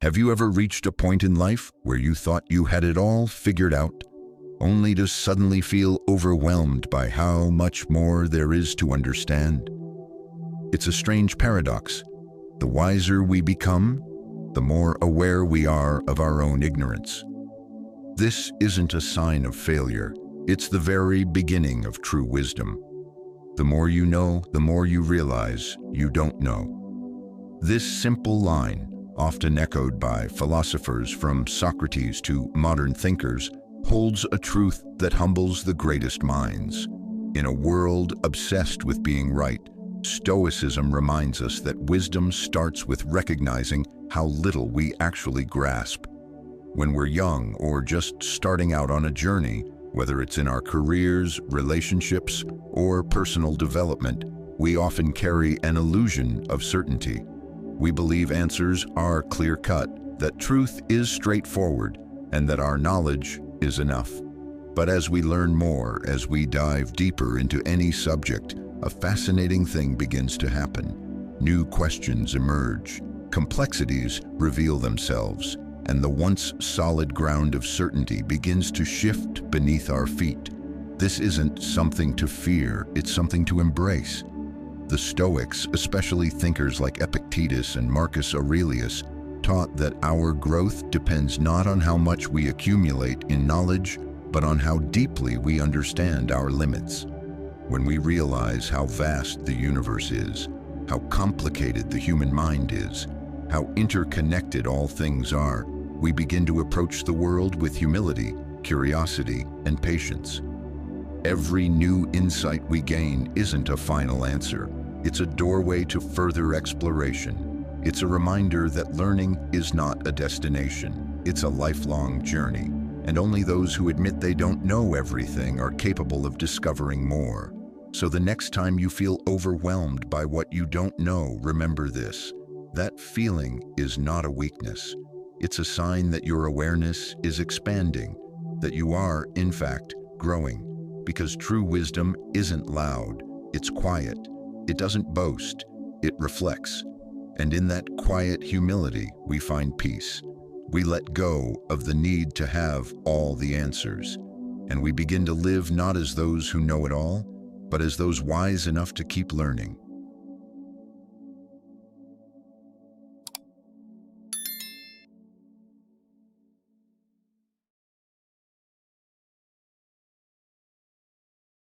Have you ever reached a point in life where you thought you had it all figured out, only to suddenly feel overwhelmed by how much more there is to understand? It's a strange paradox. The wiser we become, the more aware we are of our own ignorance. This isn't a sign of failure. It's the very beginning of true wisdom. The more you know, the more you realize you don't know. This simple line, often echoed by philosophers from Socrates to modern thinkers, holds a truth that humbles the greatest minds. In a world obsessed with being right, Stoicism reminds us that wisdom starts with recognizing how little we actually grasp. When we're young or just starting out on a journey, whether it's in our careers, relationships, or personal development, we often carry an illusion of certainty. We believe answers are clear-cut, that truth is straightforward, and that our knowledge is enough. But as we learn more, as we dive deeper into any subject, a fascinating thing begins to happen. New questions emerge, complexities reveal themselves, and the once solid ground of certainty begins to shift beneath our feet. This isn't something to fear, it's something to embrace. The Stoics, especially thinkers like Epictetus and Marcus Aurelius, taught that our growth depends not on how much we accumulate in knowledge, but on how deeply we understand our limits. When we realize how vast the universe is, how complicated the human mind is, how interconnected all things are, we begin to approach the world with humility, curiosity, and patience. Every new insight we gain isn't a final answer. It's a doorway to further exploration. It's a reminder that learning is not a destination. It's a lifelong journey, and only those who admit they don't know everything are capable of discovering more. So the next time you feel overwhelmed by what you don't know, remember this. That feeling is not a weakness. It's a sign that your awareness is expanding, that you are, in fact, growing. Because true wisdom isn't loud, it's quiet. It doesn't boast, it reflects. And in that quiet humility, we find peace. We let go of the need to have all the answers. And we begin to live not as those who know it all, but as those wise enough to keep learning.